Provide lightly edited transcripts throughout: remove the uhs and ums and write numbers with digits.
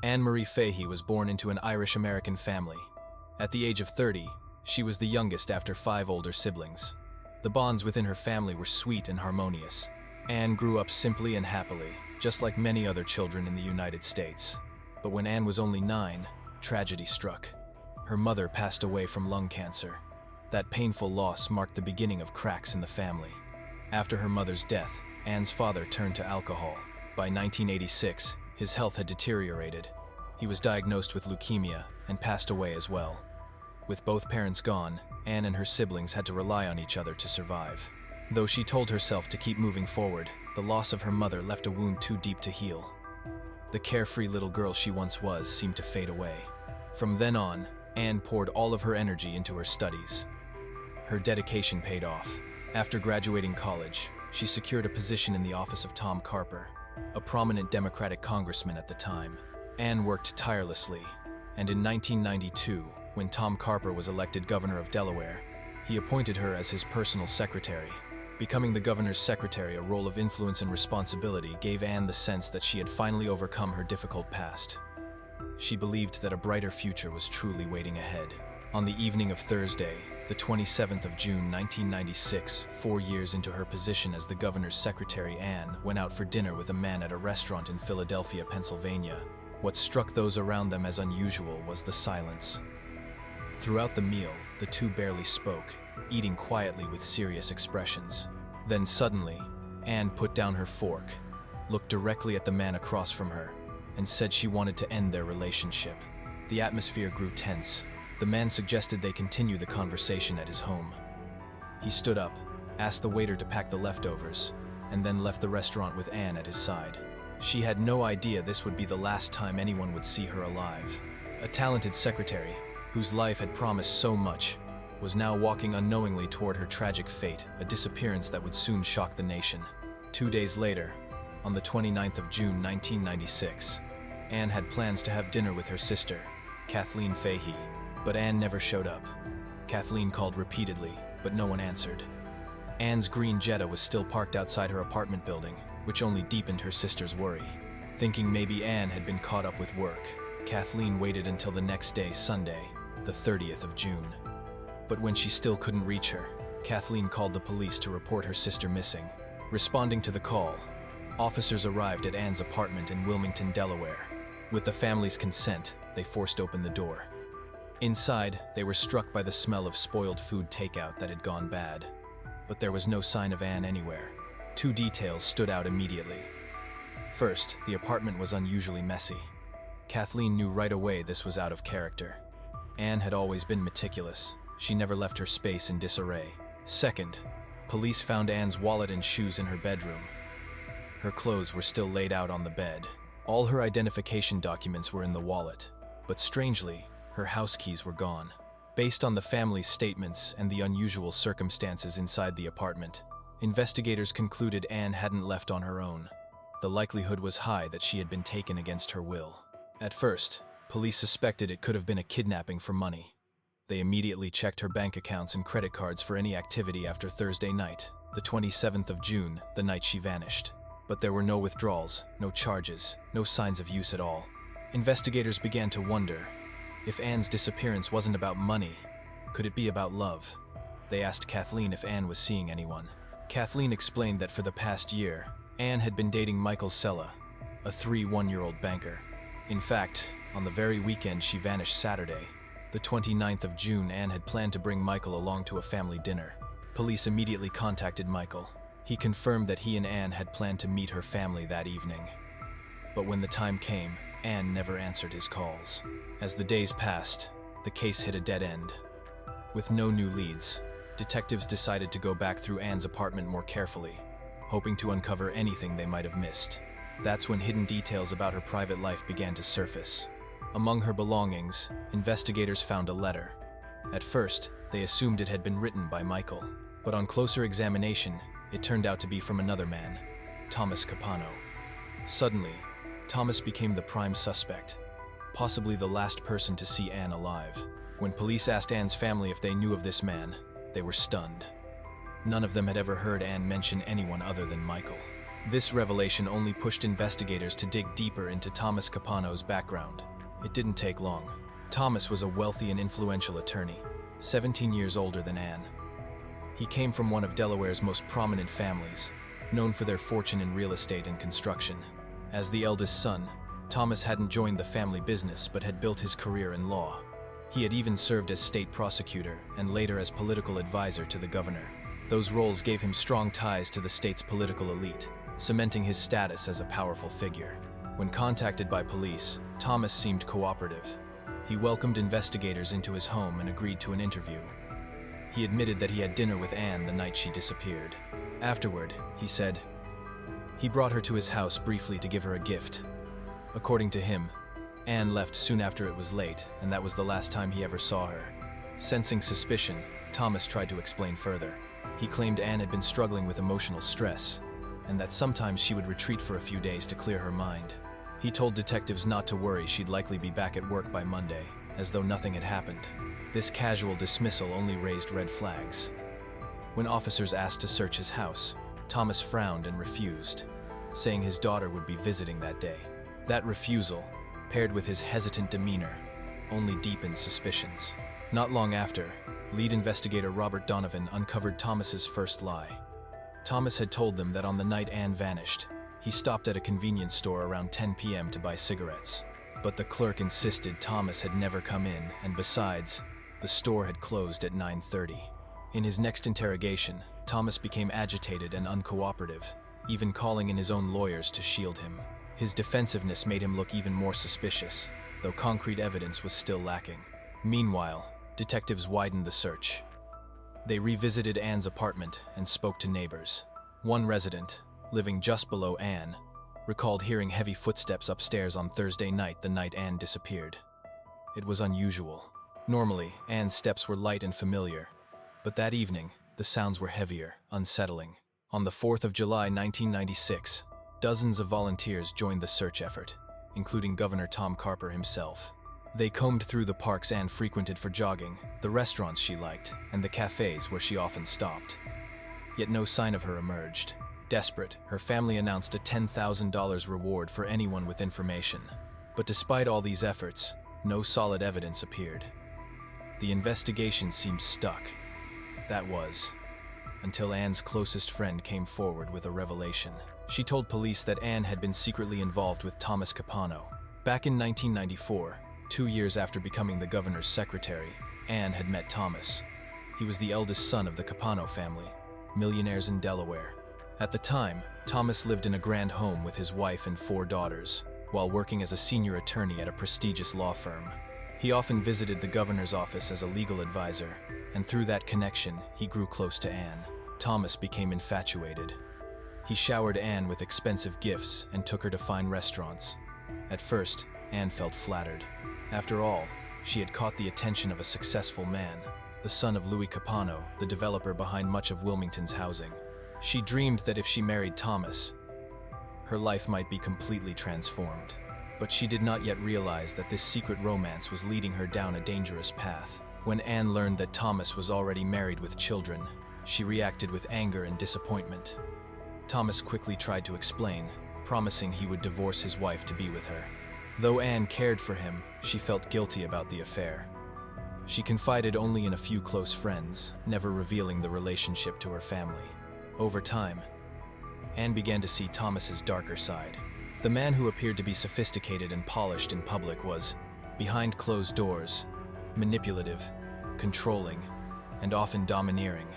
Anne Marie Fahey was born into an Irish-American family. At the age of 30, she was the youngest after 5 older siblings. The bonds within her family were sweet and harmonious. Anne grew up simply and happily, just like many other children in the United States. But when Anne was only 9, tragedy struck. Her mother passed away from lung cancer. That painful loss marked the beginning of cracks in the family. After her mother's death, Anne's father turned to alcohol. By 1986, his health had deteriorated. He was diagnosed with leukemia and passed away as well. With both parents gone, Anne and her siblings had to rely on each other to survive. Though she told herself to keep moving forward, the loss of her mother left a wound too deep to heal. The carefree little girl she once was seemed to fade away. From then on, Anne poured all of her energy into her studies. Her dedication paid off. After graduating college, she secured a position in the office of Tom Carper, a prominent Democratic congressman at the time. Anne worked tirelessly, and in 1992, when Tom Carper was elected governor of Delaware, he appointed her as his personal secretary. Becoming the governor's secretary, a role of influence and responsibility, gave Anne the sense that she had finally overcome her difficult past. She believed that a brighter future was truly waiting ahead. On the evening of Thursday, the 27th of June 1996, 4 years into her position as the governor's secretary, Anne went out for dinner with a man at a restaurant in Philadelphia, Pennsylvania. What struck those around them as unusual was the silence. Throughout the meal, the two barely spoke, eating quietly with serious expressions. Then suddenly, Anne put down her fork, looked directly at the man across from her, and said she wanted to end their relationship. The atmosphere grew tense. The man suggested they continue the conversation at his home. He stood up, asked the waiter to pack the leftovers, and then left the restaurant with Anne at his side. She had no idea this would be the last time anyone would see her alive. A talented secretary, whose life had promised so much, was now walking unknowingly toward her tragic fate, a disappearance that would soon shock the nation. 2 days later, on the 29th of June 1996, Anne had plans to have dinner with her sister, Kathleen Fahey, but Anne never showed up. Kathleen called repeatedly, but no one answered. Anne's green Jetta was still parked outside her apartment building, which only deepened her sister's worry. Thinking maybe Anne had been caught up with work, Kathleen waited until the next day, Sunday, the 30th of June. But when she still couldn't reach her, Kathleen called the police to report her sister missing. Responding to the call, officers arrived at Anne's apartment in Wilmington, Delaware. With the family's consent, they forced open the door. Inside, they were struck by the smell of spoiled food takeout that had gone bad. But there was no sign of Anne anywhere. 2 details stood out immediately. First, the apartment was unusually messy. Kathleen knew right away this was out of character. Anne had always been meticulous. She never left her space in disarray. Second, police found Anne's wallet and shoes in her bedroom. Her clothes were still laid out on the bed. All her identification documents were in the wallet, but strangely, her house keys were gone. Based on the family's statements and the unusual circumstances inside the apartment, investigators concluded Anne hadn't left on her own. The likelihood was high that she had been taken against her will. At first, police suspected it could have been a kidnapping for money. They immediately checked her bank accounts and credit cards for any activity after Thursday night, the 27th of June, the night she vanished. But there were no withdrawals, no charges, no signs of use at all. Investigators began to wonder, if Anne's disappearance wasn't about money, could it be about love? They asked Kathleen if Anne was seeing anyone. Kathleen explained that for the past year, Anne had been dating Michael Sella, a 31-year-old banker. In fact, on the very weekend she vanished Saturday, the 29th of June, Anne had planned to bring Michael along to a family dinner. Police immediately contacted Michael. He confirmed that he and Anne had planned to meet her family that evening. But when the time came, Anne never answered his calls. As the days passed, the case hit a dead end. With no new leads, detectives decided to go back through Anne's apartment more carefully, hoping to uncover anything they might have missed. That's when hidden details about her private life began to surface. Among her belongings, investigators found a letter. At first, they assumed it had been written by Michael, but on closer examination, it turned out to be from another man, Thomas Capano. Suddenly, Thomas became the prime suspect, possibly the last person to see Anne alive. When police asked Anne's family if they knew of this man, they were stunned. None of them had ever heard Anne mention anyone other than Michael. This revelation only pushed investigators to dig deeper into Thomas Capano's background. It didn't take long. Thomas was a wealthy and influential attorney, 17 years older than Anne. He came from one of Delaware's most prominent families, known for their fortune in real estate and construction. As the eldest son, Thomas hadn't joined the family business but had built his career in law. He had even served as state prosecutor and later as political advisor to the governor. Those roles gave him strong ties to the state's political elite, cementing his status as a powerful figure. When contacted by police, Thomas seemed cooperative. He welcomed investigators into his home and agreed to an interview. He admitted that he had dinner with Anne the night she disappeared. Afterward, he said, he brought her to his house briefly to give her a gift. According to him, Anne left soon after it was late, and that was the last time he ever saw her. Sensing suspicion, Thomas tried to explain further. He claimed Anne had been struggling with emotional stress, and that sometimes she would retreat for a few days to clear her mind. He told detectives not to worry, she'd likely be back at work by Monday, as though nothing had happened. This casual dismissal only raised red flags. When officers asked to search his house, Thomas frowned and refused, saying his daughter would be visiting that day. That refusal, paired with his hesitant demeanor, only deepened suspicions. Not long after, lead investigator Robert Donovan uncovered Thomas's first lie. Thomas had told them that on the night Anne vanished, he stopped at a convenience store around 10 p.m. to buy cigarettes. But the clerk insisted Thomas had never come in, and besides, the store had closed at 9:30. In his next interrogation, Thomas became agitated and uncooperative, even calling in his own lawyers to shield him. His defensiveness made him look even more suspicious, though concrete evidence was still lacking. Meanwhile, detectives widened the search. They revisited Anne's apartment and spoke to neighbors. One resident, living just below Anne, recalled hearing heavy footsteps upstairs on Thursday night, the night Anne disappeared. It was unusual. Normally, Anne's steps were light and familiar, but that evening, the sounds were heavier, unsettling. On the 4th of July 1996, dozens of volunteers joined the search effort, including Governor Tom Carper himself. They combed through the parks Anne frequented for jogging, the restaurants she liked, and the cafes where she often stopped. Yet no sign of her emerged. Desperate, her family announced a $10,000 reward for anyone with information. But despite all these efforts, no solid evidence appeared. The investigation seemed stuck. That was, until Anne's closest friend came forward with a revelation. She told police that Anne had been secretly involved with Thomas Capano. Back in 1994, 2 years after becoming the governor's secretary, Anne had met Thomas. He was the eldest son of the Capano family, millionaires in Delaware. At the time, Thomas lived in a grand home with his wife and 4 daughters, while working as a senior attorney at a prestigious law firm. He often visited the governor's office as a legal advisor, and through that connection, he grew close to Anne. Thomas became infatuated. He showered Anne with expensive gifts and took her to fine restaurants. At first, Anne felt flattered. After all, she had caught the attention of a successful man, the son of Louis Capano, the developer behind much of Wilmington's housing. She dreamed that if she married Thomas, her life might be completely transformed. But she did not yet realize that this secret romance was leading her down a dangerous path. When Anne learned that Thomas was already married with children, she reacted with anger and disappointment. Thomas quickly tried to explain, promising he would divorce his wife to be with her. Though Anne cared for him, she felt guilty about the affair. She confided only in a few close friends, never revealing the relationship to her family. Over time, Anne began to see Thomas's darker side. The man who appeared to be sophisticated and polished in public was, behind closed doors, manipulative, controlling, and often domineering.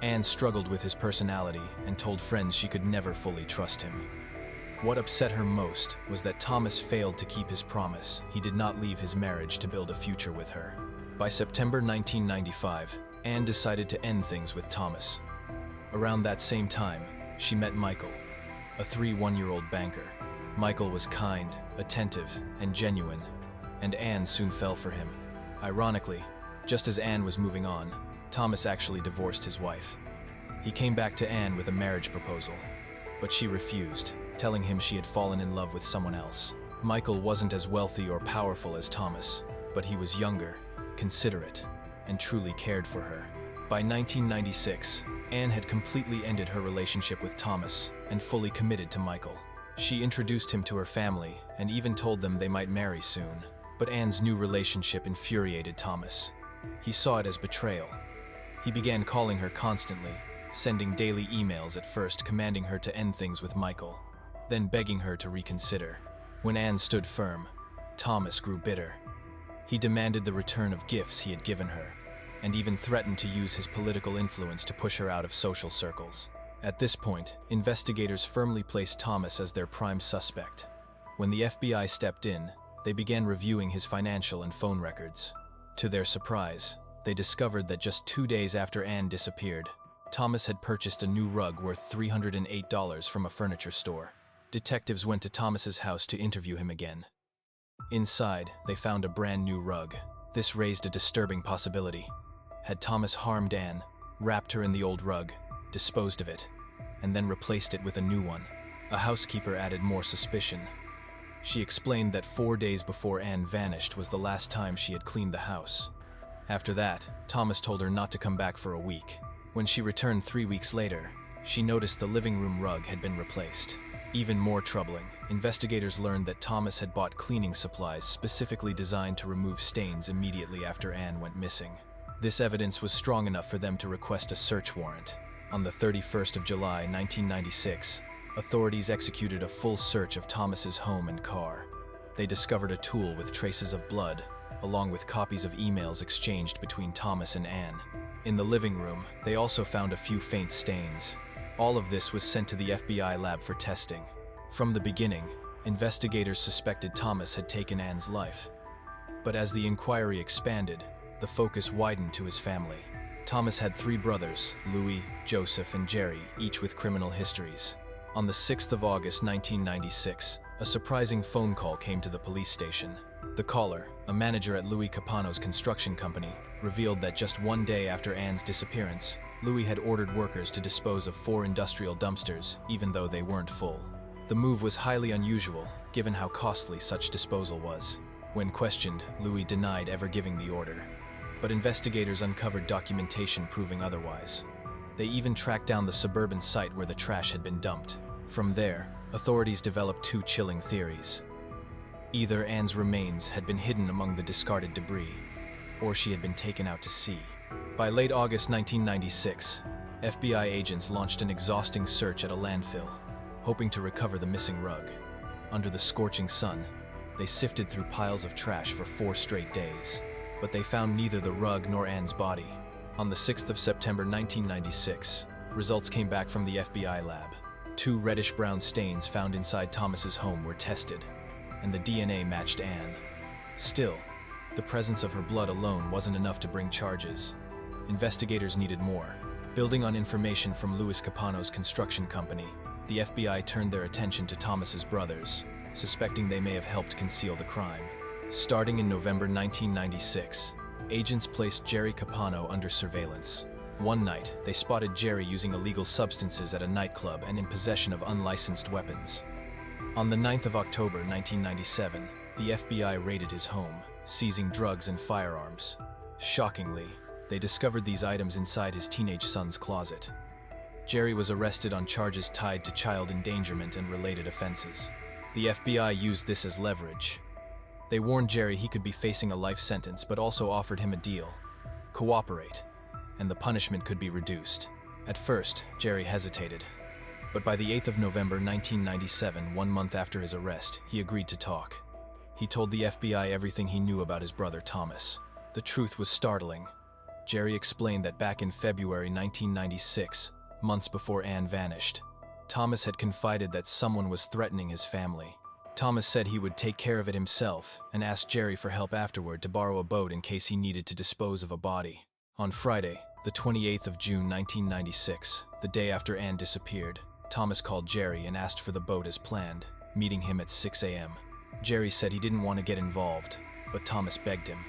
Anne struggled with his personality and told friends she could never fully trust him. What upset her most was that Thomas failed to keep his promise. He did not leave his marriage to build a future with her. By September 1995, Anne decided to end things with Thomas. Around that same time, she met Michael, a 31-year-old banker. Michael was kind, attentive, and genuine, and Anne soon fell for him. Ironically, just as Anne was moving on, Thomas actually divorced his wife. He came back to Anne with a marriage proposal, but she refused, telling him she had fallen in love with someone else. Michael wasn't as wealthy or powerful as Thomas, but he was younger, considerate, and truly cared for her. By 1996, Anne had completely ended her relationship with Thomas and fully committed to Michael. She introduced him to her family and even told them they might marry soon. But Anne's new relationship infuriated Thomas. He saw it as betrayal. He began calling her constantly, sending daily emails at first commanding her to end things with Michael, then begging her to reconsider. When Anne stood firm, Thomas grew bitter. He demanded the return of gifts he had given her, and even threatened to use his political influence to push her out of social circles. At this point, investigators firmly placed Thomas as their prime suspect. When the FBI stepped in, they began reviewing his financial and phone records. To their surprise, they discovered that just 2 days after Anne disappeared, Thomas had purchased a new rug worth $308 from a furniture store. Detectives went to Thomas's house to interview him again. Inside, they found a brand new rug. This raised a disturbing possibility. Had Thomas harmed Anne, wrapped her in the old rug, disposed of it, and then replaced it with a new one? A housekeeper added more suspicion. She explained that 4 days before Anne vanished was the last time she had cleaned the house. After that, Thomas told her not to come back for a week. When she returned 3 weeks later, she noticed the living room rug had been replaced. Even more troubling, investigators learned that Thomas had bought cleaning supplies specifically designed to remove stains immediately after Anne went missing. This evidence was strong enough for them to request a search warrant. On the 31st of July, 1996, authorities executed a full search of Thomas's home and car. They discovered a tool with traces of blood, along with copies of emails exchanged between Thomas and Anne. In the living room, they also found a few faint stains. All of this was sent to the FBI lab for testing. From the beginning, investigators suspected Thomas had taken Anne's life. But as the inquiry expanded, the focus widened to his family. Thomas had 3 brothers, Louis, Joseph, and Jerry, each with criminal histories. On the 6th of August 1996, a surprising phone call came to the police station. The caller, a manager at Louis Capano's construction company, revealed that just 1 day after Anne's disappearance, Louis had ordered workers to dispose of 4 industrial dumpsters, even though they weren't full. The move was highly unusual, given how costly such disposal was. When questioned, Louis denied ever giving the order. But investigators uncovered documentation proving otherwise. They even tracked down the suburban site where the trash had been dumped. From there, authorities developed 2 chilling theories. Either Anne's remains had been hidden among the discarded debris, or she had been taken out to sea. By late August 1996, FBI agents launched an exhausting search at a landfill, hoping to recover the missing rug. Under the scorching sun, they sifted through piles of trash for 4 straight days, but they found neither the rug nor Anne's body. On the 6th of September 1996, results came back from the FBI lab. 2 reddish-brown stains found inside Thomas's home were tested, and the DNA matched Anne. Still, the presence of her blood alone wasn't enough to bring charges. Investigators needed more. Building on information from Louis Capano's construction company, the FBI turned their attention to Thomas's brothers, suspecting they may have helped conceal the crime. Starting in November 1996, agents placed Jerry Capano under surveillance. One night, they spotted Jerry using illegal substances at a nightclub and in possession of unlicensed weapons. On the 9th of October 1997, the FBI raided his home, seizing drugs and firearms. Shockingly, they discovered these items inside his teenage son's closet. Jerry was arrested on charges tied to child endangerment and related offenses. The FBI used this as leverage. They warned Jerry he could be facing a life sentence, but also offered him a deal: cooperate, and the punishment could be reduced. At first, Jerry hesitated, but by the 8th of November 1997, 1 month after his arrest, he agreed to talk. He told the FBI everything he knew about his brother Thomas. The truth was startling. Jerry explained that back in February 1996, months before Anne vanished, Thomas had confided that someone was threatening his family. Thomas said he would take care of it himself and asked Jerry for help afterward to borrow a boat in case he needed to dispose of a body. On Friday, the 28th of June 1996, the day after Anne disappeared, Thomas called Jerry and asked for the boat as planned, meeting him at 6 a.m. Jerry said he didn't want to get involved, but Thomas begged him.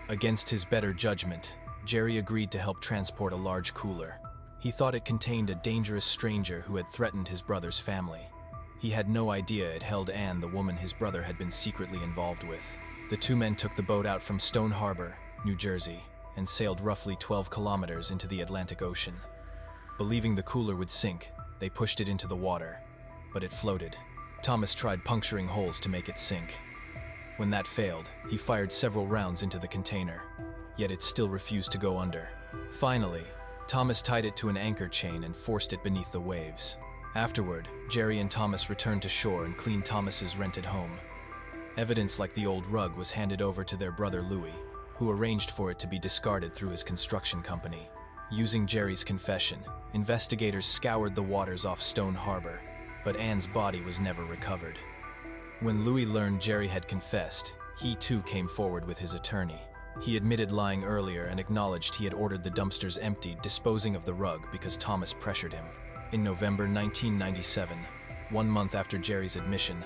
Against his better judgment, Jerry agreed to help transport a large cooler. He thought it contained a dangerous stranger who had threatened his brother's family. He had no idea it held Anne, the woman his brother had been secretly involved with. The 2 men took the boat out from Stone Harbor, New Jersey, and sailed roughly 12 kilometers into the Atlantic Ocean. Believing the cooler would sink, they pushed it into the water, but it floated. Thomas tried puncturing holes to make it sink. When that failed, he fired several rounds into the container, yet it still refused to go under. Finally, Thomas tied it to an anchor chain and forced it beneath the waves. Afterward, Jerry and Thomas returned to shore and cleaned Thomas's rented home. Evidence like the old rug was handed over to their brother Louis, who arranged for it to be discarded through his construction company. Using Jerry's confession, investigators scoured the waters off Stone Harbor, but Anne's body was never recovered. When Louis learned Jerry had confessed, he too came forward with his attorney. He admitted lying earlier and acknowledged he had ordered the dumpsters emptied, disposing of the rug because Thomas pressured him. In November 1997, 1 month after Jerry's admission,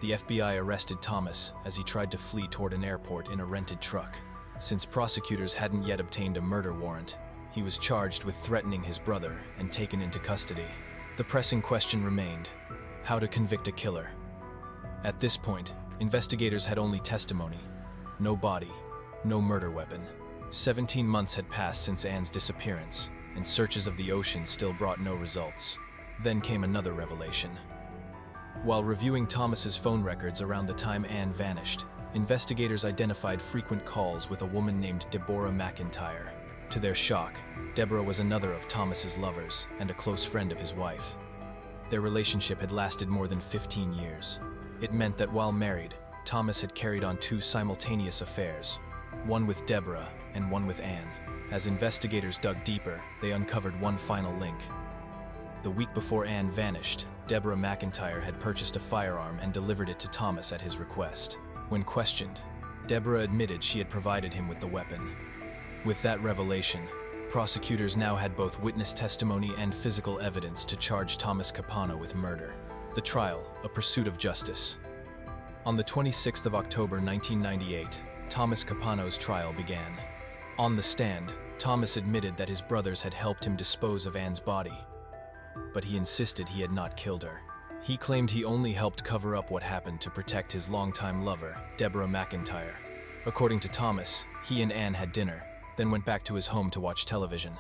the FBI arrested Thomas as he tried to flee toward an airport in a rented truck. Since prosecutors hadn't yet obtained a murder warrant, he was charged with threatening his brother and taken into custody. The pressing question remained: how to convict a killer? At this point, investigators had only testimony, no body, no murder weapon. 17 months had passed since Anne's disappearance, and searches of the ocean still brought no results. Then came another revelation. While reviewing Thomas's phone records around the time Anne vanished, investigators identified frequent calls with a woman named Deborah McIntyre. To their shock, Deborah was another of Thomas's lovers and a close friend of his wife. Their relationship had lasted more than 15 years. It meant that while married, Thomas had carried on 2 simultaneous affairs, one with Deborah and one with Anne. As investigators dug deeper, they uncovered one final link. The week before Anne vanished, Deborah McIntyre had purchased a firearm and delivered it to Thomas at his request. When questioned, Deborah admitted she had provided him with the weapon. With that revelation, prosecutors now had both witness testimony and physical evidence to charge Thomas Capano with murder. The trial, a pursuit of justice. On the 26th of October 1998, Thomas Capano's trial began. On the stand, Thomas admitted that his brothers had helped him dispose of Anne's body, but he insisted he had not killed her. He claimed he only helped cover up what happened to protect his longtime lover, Deborah McIntyre. According to Thomas, he and Anne had dinner, then went back to his home to watch television.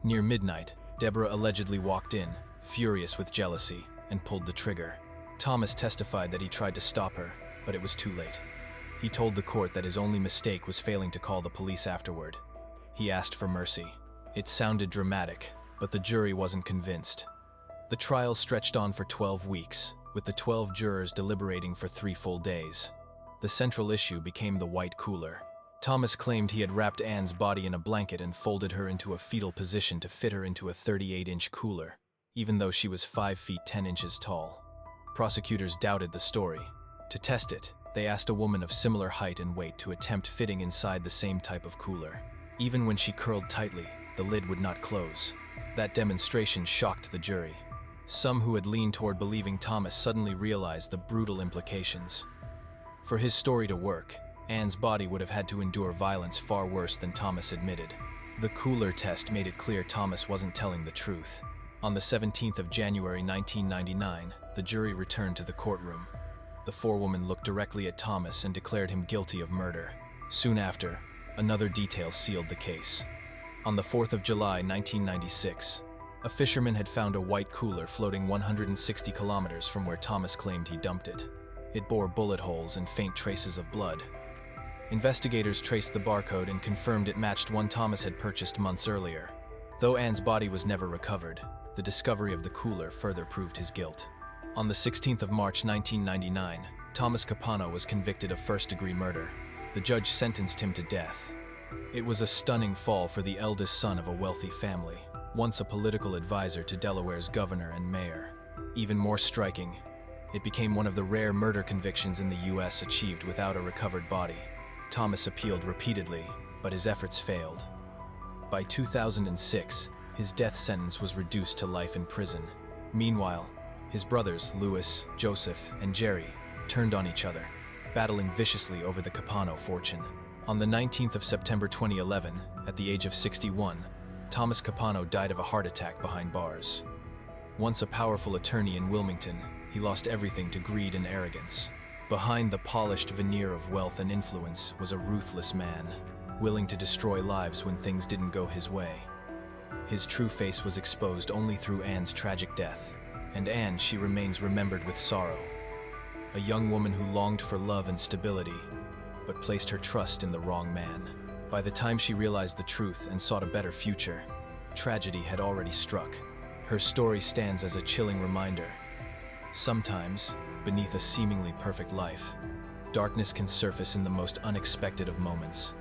Near midnight, Deborah allegedly walked in, furious with jealousy, and pulled the trigger. Thomas testified that he tried to stop her, but it was too late. He told the court that his only mistake was failing to call the police afterward. He asked for mercy. It sounded dramatic, but the jury wasn't convinced. The trial stretched on for 12 weeks, with the 12 jurors deliberating for 3 full days. The central issue became the white cooler. Thomas claimed he had wrapped Anne's body in a blanket and folded her into a fetal position to fit her into a 38-inch cooler, even though she was 5 feet 10 inches tall. Prosecutors doubted the story. To test it, they asked a woman of similar height and weight to attempt fitting inside the same type of cooler. Even when she curled tightly, the lid would not close. That demonstration shocked the jury. Some who had leaned toward believing Thomas suddenly realized the brutal implications. For his story to work, Anne's body would have had to endure violence far worse than Thomas admitted. The cooler test made it clear Thomas wasn't telling the truth. On the 17th of January 1999, the jury returned to the courtroom. The forewoman looked directly at Thomas and declared him guilty of murder. Soon after, another detail sealed the case. On the 4th of July 1996, a fisherman had found a white cooler floating 160 kilometers from where Thomas claimed he dumped it. It bore bullet holes and faint traces of blood. Investigators traced the barcode and confirmed it matched one Thomas had purchased months earlier. Though Anne's body was never recovered, the discovery of the cooler further proved his guilt. On the 16th of March 1999, Thomas Capano was convicted of first-degree murder. The judge sentenced him to death. It was a stunning fall for the eldest son of a wealthy family, once a political advisor to Delaware's governor and mayor. Even more striking, it became one of the rare murder convictions in the US achieved without a recovered body. Thomas appealed repeatedly, but his efforts failed. By 2006, his death sentence was reduced to life in prison. Meanwhile, his brothers, Louis, Joseph, and Jerry, turned on each other, battling viciously over the Capano fortune. On the 19th of September 2011, at the age of 61, Thomas Capano died of a heart attack behind bars. Once a powerful attorney in Wilmington, he lost everything to greed and arrogance. Behind the polished veneer of wealth and influence was a ruthless man, willing to destroy lives when things didn't go his way. His true face was exposed only through Anne's tragic death, and Anne, she remains remembered with sorrow. A young woman who longed for love and stability, but placed her trust in the wrong man. By the time she realized the truth and sought a better future, tragedy had already struck. Her story stands as a chilling reminder. Sometimes, beneath a seemingly perfect life, darkness can surface in the most unexpected of moments.